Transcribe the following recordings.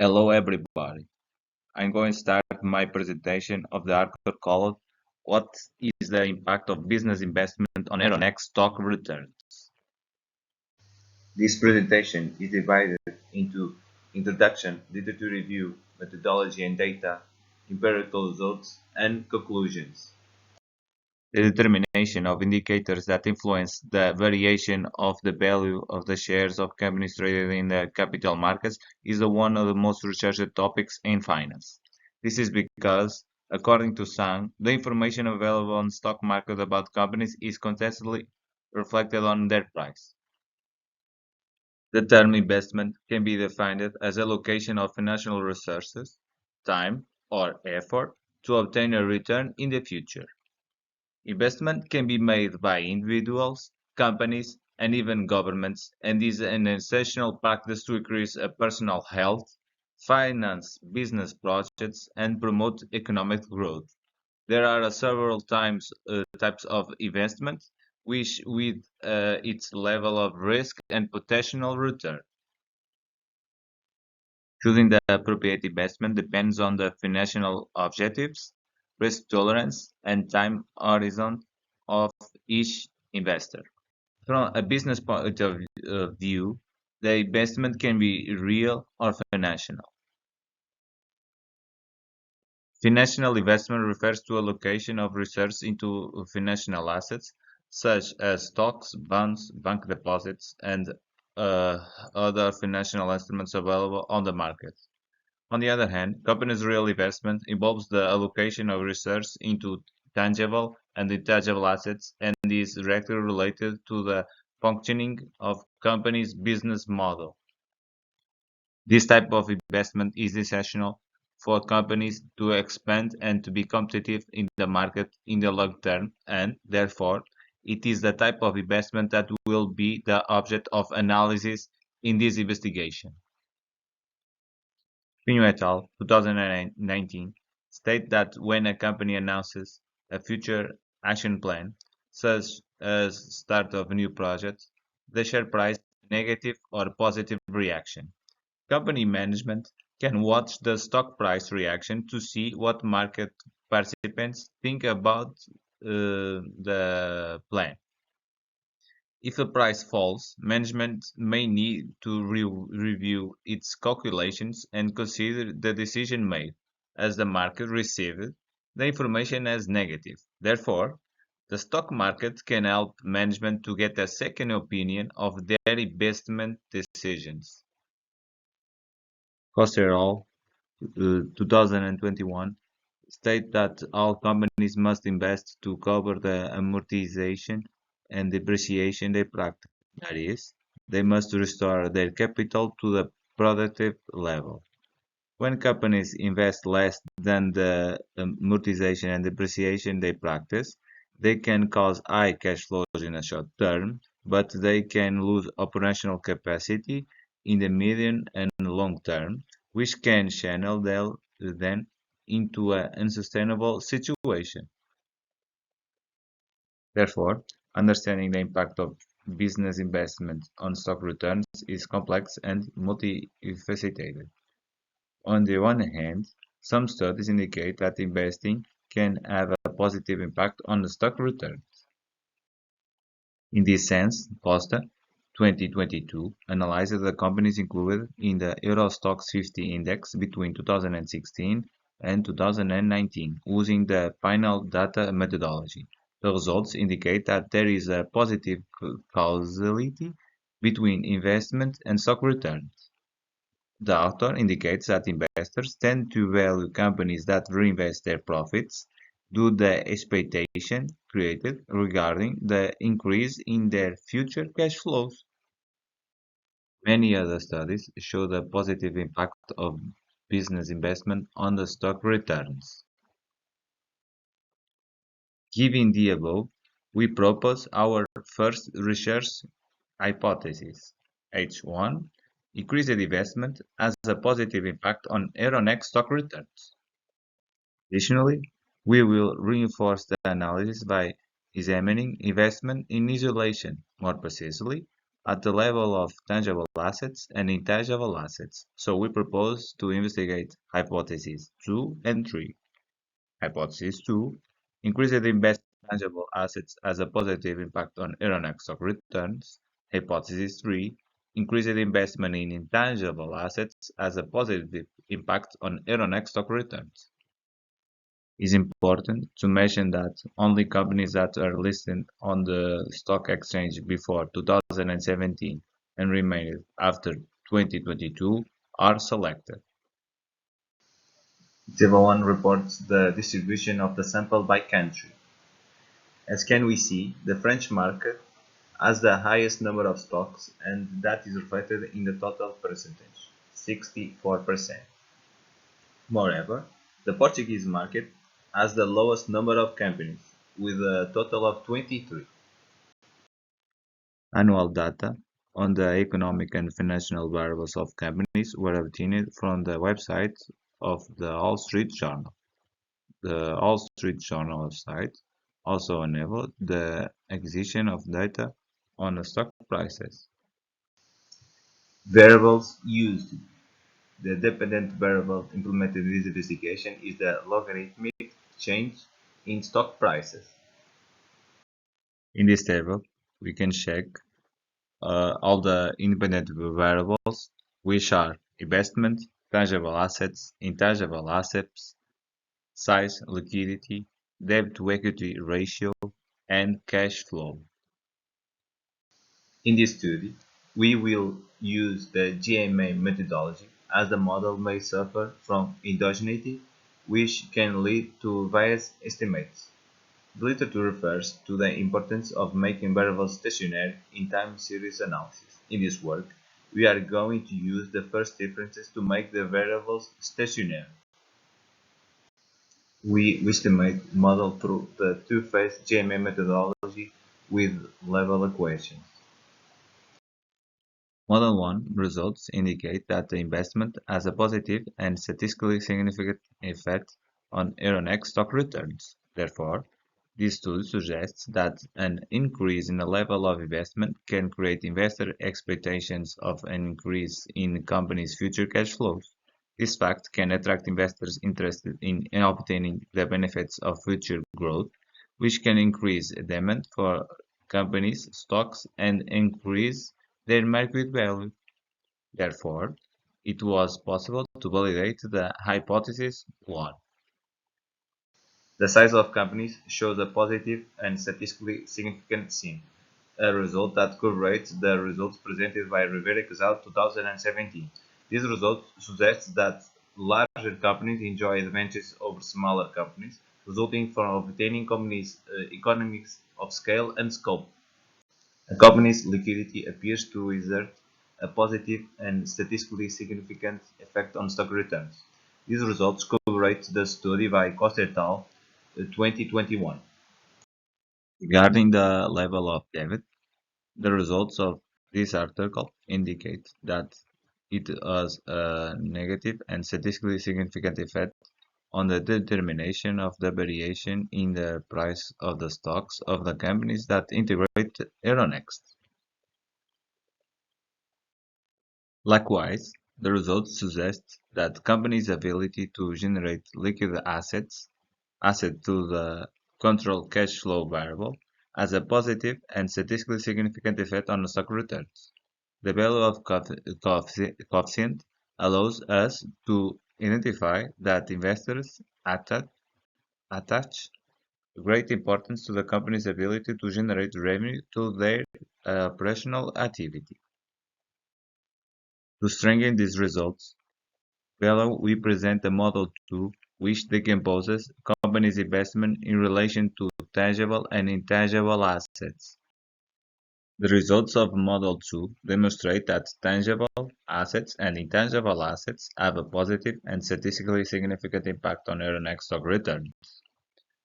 Hello everybody. I'm going to start my presentation of the article called What is the impact of business investment on Euronext stock returns? This presentation is divided into introduction, literature review, methodology and data, empirical results, and conclusions. The determination of indicators that influence the variation of the value of the shares of companies traded in the capital markets is one of the most researched topics in finance. This is because, according to some, the information available on the stock market about companies is constantly reflected on their price. The term investment can be defined as allocation of financial resources, time, or effort to obtain a return in the future. Investment can be made by individuals, companies, and even governments, and is an essential practice to increase personal health, finance business projects, and promote economic growth. There are several types of investment, which with its level of risk and potential return. Choosing the appropriate investment depends on the financial objectives, risk tolerance, and time horizon of each investor. From a business point of view, the investment can be real or financial. Financial investment refers to allocation of research into financial assets such as stocks, bonds, bank deposits, and other financial instruments available on the market. On the other hand, companies' real investment involves the allocation of research into tangible and intangible assets and is directly related to the functioning of company's business model. This type of investment is essential for companies to expand and to be competitive in the market in the long term, and therefore, it is the type of investment that will be the object of analysis in this investigation. Pinho et al. 2019 state that when a company announces a future action plan, such as start of a new project, the share price negative or positive reaction. Company management can watch the stock price reaction to see what market participants think about the plan. If the price falls, management may need to review its calculations and consider the decision made, as the market received the information as negative. Therefore, the stock market can help management to get a second opinion of their investment decisions. COSTA 2021 state that all companies must invest to cover the amortization and depreciation they practice. That is, they must restore their capital to the productive level. When companies invest less than the amortization and depreciation they practice, they can cause high cash flows in the short term, but they can lose operational capacity in the medium and long term, which can channel them into an unsustainable situation. Therefore, understanding the impact of business investment on stock returns is complex and multifaceted. On the one hand, some studies indicate that investing can have a positive impact on the stock returns. In this sense, COSTA 2022 analyzed the companies included in the Euro Stoxx 50 index between 2016 and 2019 using the final data methodology. The results indicate that there is a positive causality between investment and stock returns. The author indicates that investors tend to value companies that reinvest their profits due to the expectation created regarding the increase in their future cash flows. Many other studies show the positive impact of business investment on the stock returns. Given the above, we propose our first research hypothesis. H1. Increased investment has a positive impact on Euronext stock returns. Additionally, we will reinforce the analysis by examining investment in isolation, more precisely, at the level of tangible assets and intangible assets. So we propose to investigate hypotheses 2 and 3. Hypothesis 2, increased investment in tangible assets has a positive impact on Euronext stock returns. Hypothesis 3, increased investment in intangible assets has a positive impact on Euronext stock returns. It's important to mention that only companies that are listed on the stock exchange before 2017 and remained after 2022 are selected. Table 1 reports the distribution of the sample by country. As can we see, the French market has the highest number of stocks, and that is reflected in the total percentage, 64%. Moreover, the Portuguese market has the lowest number of companies, with a total of 23. Annual data on the economic and financial variables of companies were obtained from the website of the Wall Street Journal. The Wall Street Journal website also enabled the acquisition of data on the stock prices. Variables used. The dependent variable implemented in this investigation is the logarithmic change in stock prices. In this table, we can check all the independent variables, which are investment, tangible assets, intangible assets, size, liquidity, debt-to-equity ratio, and cash flow. In this study, we will use the GMA methodology, as the model may suffer from endogeneity, which can lead to biased estimates. The literature refers to the importance of making variables stationary in time series analysis. In this work, we are going to use the first differences to make the variables stationary. We estimate model through the two-phase GMA methodology with level equations. Model 1 results indicate that the investment has a positive and statistically significant effect on Euronext stock returns. Therefore, this study suggests that an increase in the level of investment can create investor expectations of an increase in the company's future cash flows. This fact can attract investors interested in obtaining the benefits of future growth, which can increase demand for companies' stocks and increase their market value. Therefore, it was possible to validate the hypothesis 1. The size of companies shows a positive and statistically significant sign, a result that corroborates the results presented by Rivera Casal 2017. This result suggests that larger companies enjoy advantages over smaller companies, resulting from obtaining companies' economies of scale and scope. A company's liquidity appears to exert a positive and statistically significant effect on stock returns. These results corroborate the study by COSTA et al. 2021. Regarding the level of debt, the results of this article indicate that it has a negative and statistically significant effect on the determination of the variation in the price of the stocks of the companies that integrate Euronext. Likewise, the results suggest that companies' ability to generate liquid assets to the control cash flow variable has a positive and statistically significant effect on the stock returns. The value of coefficient allows us to identify that investors attach great importance to the company's ability to generate revenue to their operational activity. To strengthen these results, below we present a model 2 which decomposes companies' investment in relation to tangible and intangible assets. The results of Model 2 demonstrate that tangible assets and intangible assets have a positive and statistically significant impact on Euronext stock returns.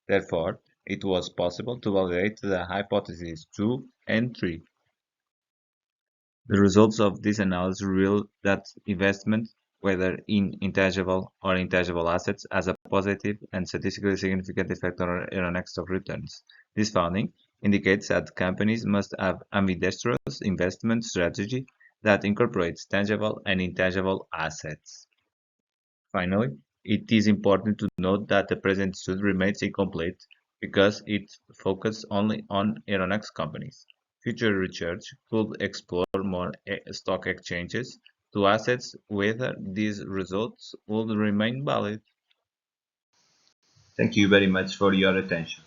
Therefore, it was possible to validate the hypotheses 2 and 3. The results of this analysis reveal that investment, whether in intangible or intangible assets, has a positive and statistically significant effect on Euronext stock returns. This finding indicates that companies must have ambidextrous investment strategy that incorporates tangible and intangible assets. Finally, it is important to note that the present study remains incomplete because it focused only on Euronext companies. Future research could explore more stock exchanges to assess whether these results would remain valid. Thank you very much for your attention.